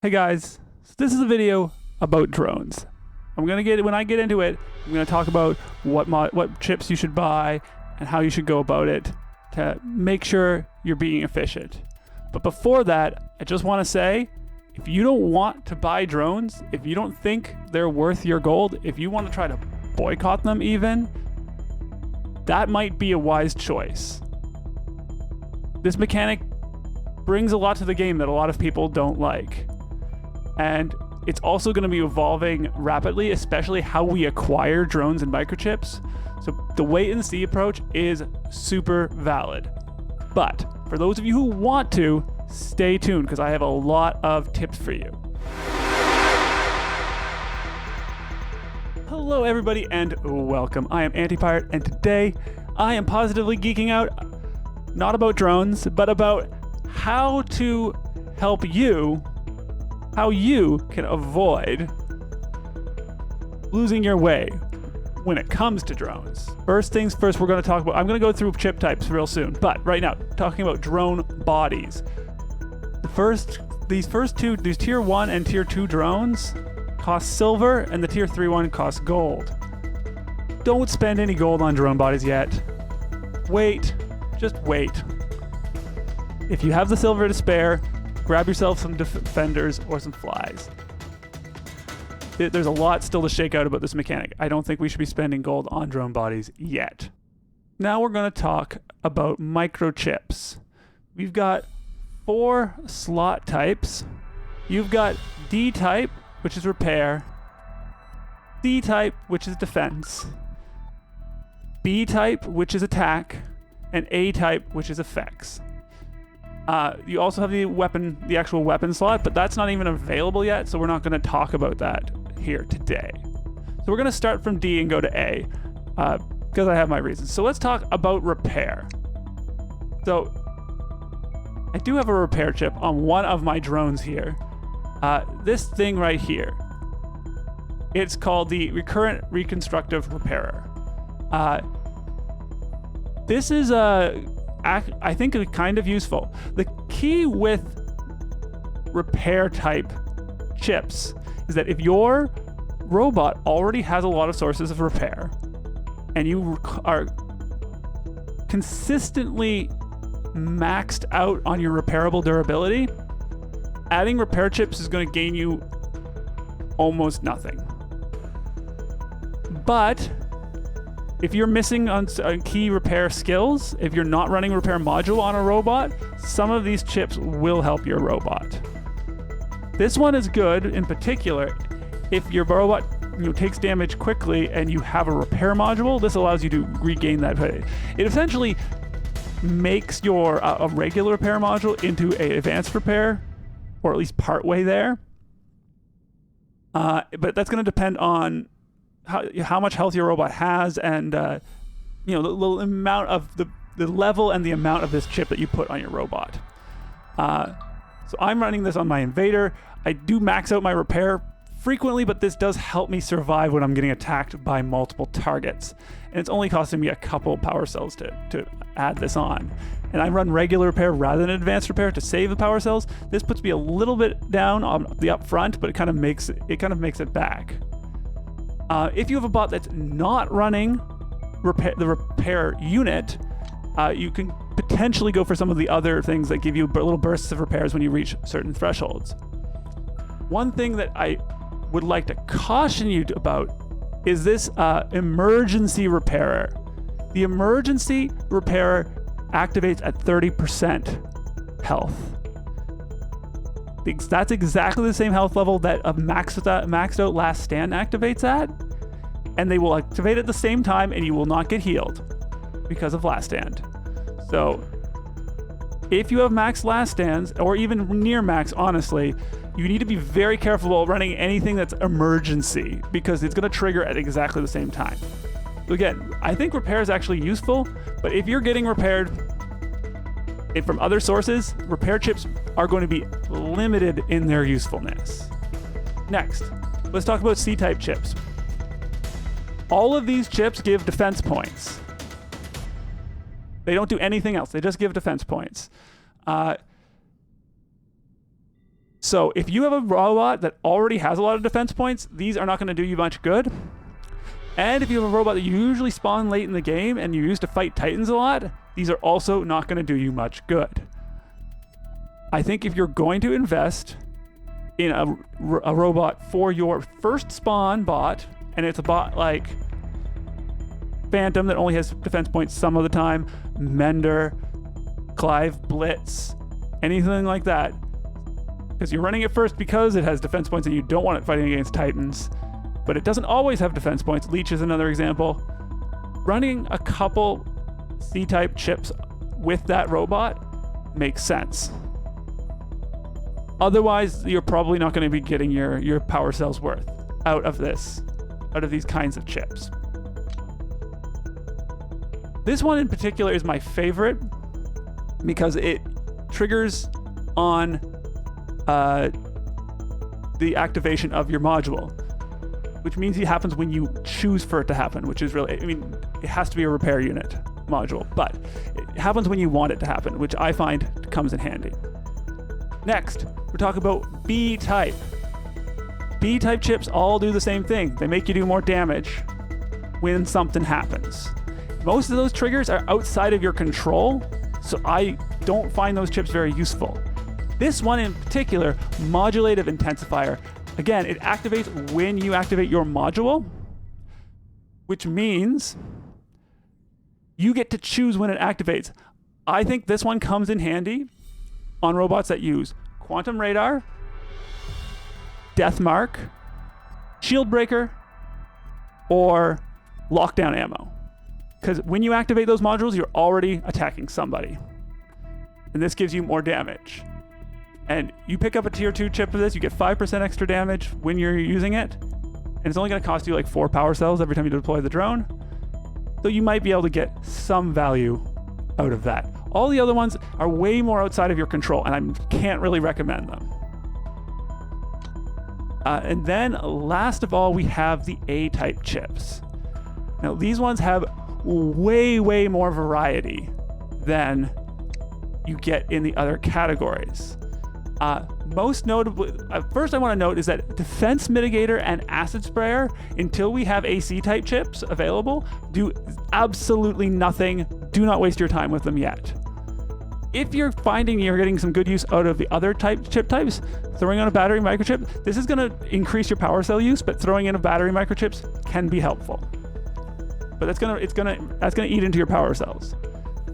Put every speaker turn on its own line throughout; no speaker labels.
Hey guys, so this is a video about drones. When I get into it, I'm gonna talk about what chips you should buy and how you should go about it to make sure you're being efficient. But before that, I just want to say, if you don't want to buy drones, if you don't think they're worth your gold, if you want to try to boycott them even, that might be a wise choice. This mechanic brings a lot to the game that a lot of people don't like. And it's also going to be evolving rapidly, especially how we acquire drones and microchips. So the wait and see approach is super valid. But for those of you who want to, stay tuned because I have a lot of tips for you. Hello everybody and welcome. I am Antipirate and today I am positively geeking out, not about drones, but about how to help you, how you can avoid losing your way when it comes to drones. First things first, I'm going to go through chip types real soon, but right now, talking about drone bodies. These tier 1 and tier 2 drones cost silver, and the tier 3 one costs gold. Don't spend any gold on drone bodies yet. Wait, just wait. If you have the silver to spare, grab yourself some defenders or some flies. There's a lot still to shake out about this mechanic. I don't think we should be spending gold on drone bodies yet. Now we're going to talk about microchips. We've got 4 slot types. You've got D type, which is repair, C type, which is defense, B type, which is attack, and A type, which is effects. You also have the actual weapon slot, but that's not even available yet, so we're not going to talk about that here today. So we're going to start from D and go to A, because I have my reasons. So let's talk about repair. So I do have a repair chip on one of my drones here. This thing right here. It's called the Recurrent Reconstructive Repairer. This is I think it's kind of useful. The key with repair type chips is that if your robot already has a lot of sources of repair and you are consistently maxed out on your repairable durability, adding repair chips is going to gain you almost nothing. But if you're missing on key repair skills, if you're not running repair module on a robot, some of these chips will help your robot. This one is good in particular if your robot takes damage quickly and you have a repair module. This allows you to regain that. It essentially makes your a regular repair module into an advanced repair, or at least partway there. But that's going to depend on how much health your robot has, and the amount of the level and the amount of this chip that you put on your robot. So I'm running this on my Invader. I do max out my repair frequently, but this does help me survive when I'm getting attacked by multiple targets. And it's only costing me a couple power cells to add this on. And I run regular repair rather than advanced repair to save the power cells. This puts me a little bit down on the upfront, but it kind of makes it back. If you have a bot that's not running the repair unit, you can potentially go for some of the other things that give you little bursts of repairs when you reach certain thresholds. One thing that I would like to caution you about is this emergency repairer. The emergency repairer activates at 30% health. That's exactly the same health level that a maxed out last stand activates at, and they will activate at the same time, and you will not get healed because of last stand. So if you have max last stands, or even near max, honestly, you need to be very careful while running anything that's emergency, because it's going to trigger at exactly the same time. So again, I think repair is actually useful, but if you're getting repaired from other sources, repair chips are going to be limited in their usefulness. Next, let's talk about C-type chips. All of these chips give defense points. They don't do anything else. They just give defense points. So if you have a robot that already has a lot of defense points, these are not going to do you much good. And if you have a robot that you usually spawn late in the game and you use to fight Titans a lot, these are also not going to do you much good. I think if you're going to invest in a robot for your first spawn bot, and it's a bot like Phantom that only has defense points some of the time, Mender, Clive, Blitz, anything like that, because you're running it first because it has defense points and you don't want it fighting against Titans, but it doesn't always have defense points. Leech is another example. Running a couple C-type chips with that robot makes sense. Otherwise, you're probably not going to be getting your power cells worth out of these kinds of chips. This one in particular is my favorite because it triggers on the activation of your module, which means it happens when you choose for it to happen, which is really, it has to be a repair unit module, but it happens when you want it to happen, which I find comes in handy. Next, we're talking about B-type. B-type chips all do the same thing. They make you do more damage when something happens. Most of those triggers are outside of your control, so I don't find those chips very useful. This one in particular, modulative intensifier, again, it activates when you activate your module, which means you get to choose when it activates. I think this one comes in handy on robots that use Quantum Radar, Death Mark, Shield Breaker, or Lockdown Ammo. Because when you activate those modules, you're already attacking somebody. And this gives you more damage. And you pick up a tier 2 chip for this, you get 5% extra damage when you're using it. And it's only going to cost you like 4 power cells every time you deploy the drone. So you might be able to get some value out of that. All the other ones are way more outside of your control, and I can't really recommend them. And then last of all, we have the A-type chips. Now, these ones have way, way more variety than you get in the other categories. Most notably, first I want to note is that Defense Mitigator and Acid Sprayer, until we have AC-type chips available, do absolutely nothing. Do not waste your time with them yet. If you're finding you're getting some good use out of the other chip types, throwing on a battery microchip, this is going to increase your power cell use, but throwing in a battery microchips can be helpful. But that's gonna eat into your power cells.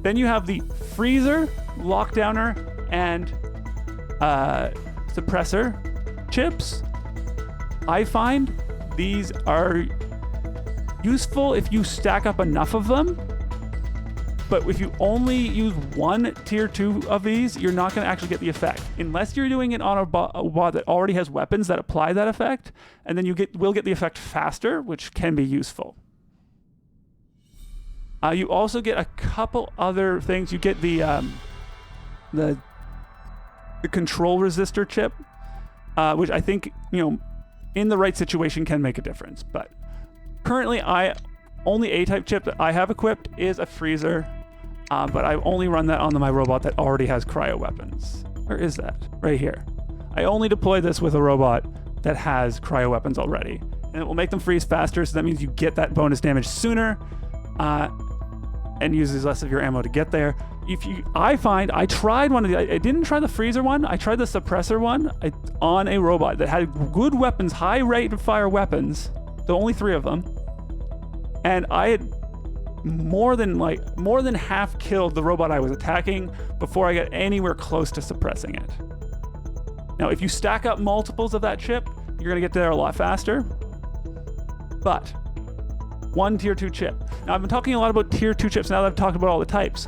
Then you have the freezer, lockdowner, and suppressor chips. I find these are useful if you stack up enough of them, but if you only use one tier 2 of these, you're not going to actually get the effect unless you're doing it on a bot that already has weapons that apply that effect, and then will get the effect faster, which can be useful. You also get a couple other things. You get the control resistor chip, which I think, in the right situation can make a difference. But currently, only A-type chip that I have equipped is a freezer, but I only run that on my robot that already has cryo weapons. Where is that? Right here. I only deploy this with a robot that has cryo weapons already, and it will make them freeze faster, so that means you get that bonus damage sooner, and uses less of your ammo to get there. I tried one of the, I didn't try the freezer one, I tried the suppressor one on a robot that had good weapons, high rate of fire weapons, the only 3 of them, and I had more than half killed the robot I was attacking before I got anywhere close to suppressing it. Now, if you stack up multiples of that chip, you're gonna get there a lot faster, but one tier 2 chip. Now, I've been talking a lot about tier 2 chips now that I've talked about all the types.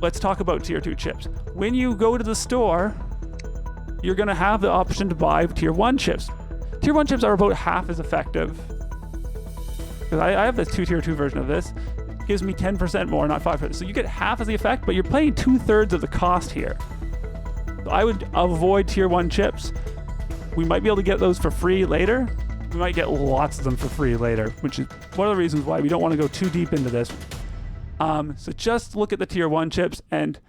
Let's talk about tier 2 chips. When you go to the store, you're gonna have the option to buy tier 1 chips. Tier 1 chips are about half as effective. Because I have this tier 2 version of this. It gives me 10% more, not 5%. So you get half as the effect, but you're paying 2/3 of the cost here. So I would avoid tier 1 chips. We might be able to get those for free later. We might get lots of them for free later, which is one of the reasons why we don't want to go too deep into this. So just look at the tier 1 chips, and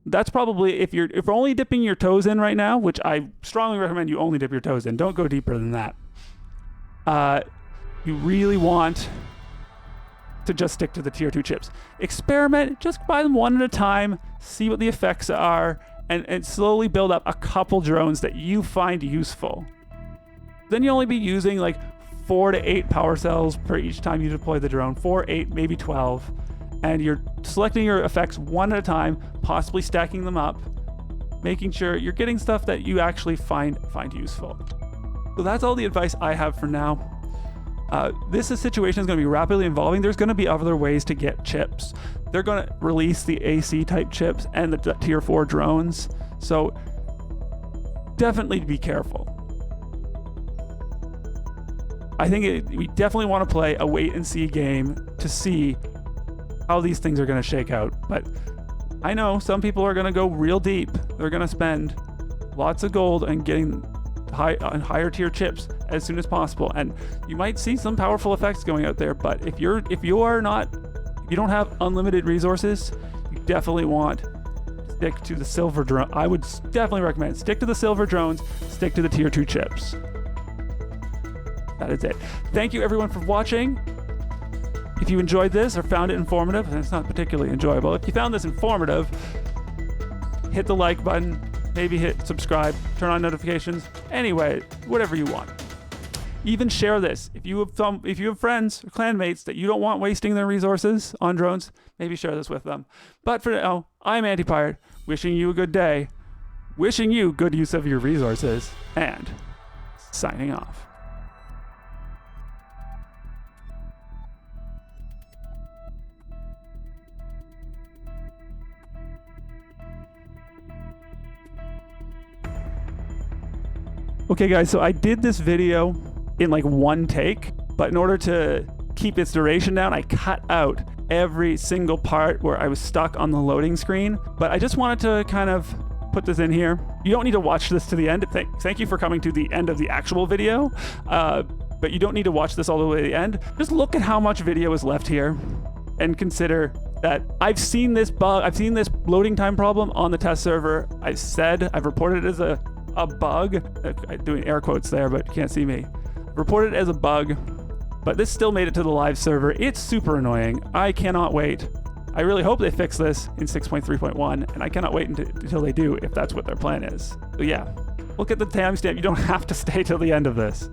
That's probably, if you're only dipping your toes in right now, which I strongly recommend you only dip your toes in. Don't go deeper than that. You really want to just stick to the tier 2 chips. Experiment, just buy them one at a time, see what the effects are, and slowly build up a couple drones that you find useful. Then you'll only be using like 4 to 8 power cells per each time you deploy the drone. 4, 8, maybe 12. And you're selecting your effects one at a time, possibly stacking them up, making sure you're getting stuff that you actually find useful. So that's all the advice I have for now. This situation is going to be rapidly evolving. There's going to be other ways to get chips. They're going to release the AC type chips and the tier 4 drones. So definitely be careful. I think we definitely want to play a wait and see game to see how these things are going to shake out. But I know some people are going to go real deep. They're going to spend lots of gold and getting higher tier chips as soon as possible, and you might see some powerful effects going out there. But if you don't have unlimited resources, you definitely want to stick to the silver drone. I would definitely recommend stick to the silver drones, stick to the tier 2 chips. That is it. Thank you everyone for watching. If you enjoyed this or found it informative, and it's not particularly enjoyable, if you found this informative, hit the like button, maybe hit subscribe, turn on notifications, anyway, whatever you want. Even share this. If you have friends or clanmates that you don't want wasting their resources on drones, maybe share this with them. But for now, I'm Antipirate, wishing you a good day, wishing you good use of your resources, and signing off. Okay guys, so I did this video in like one take, but in order to keep its duration down, I cut out every single part where I was stuck on the loading screen. But I just wanted to kind of put this in here. You don't need to watch this to the end. Thank you for coming to the end of the actual video, but you don't need to watch this all the way to the end. Just look at how much video is left here and consider that I've seen this bug, I've seen this loading time problem on the test server. I've reported it as a bug. I'm doing air quotes there, but you can't see me. Reported it as a bug, but this still made it to the live server. It's super annoying. I cannot wait. I really hope they fix this in 6.3.1, and I cannot wait until they do, if that's what their plan is. So yeah, look at the timestamp. You don't have to stay till the end of this.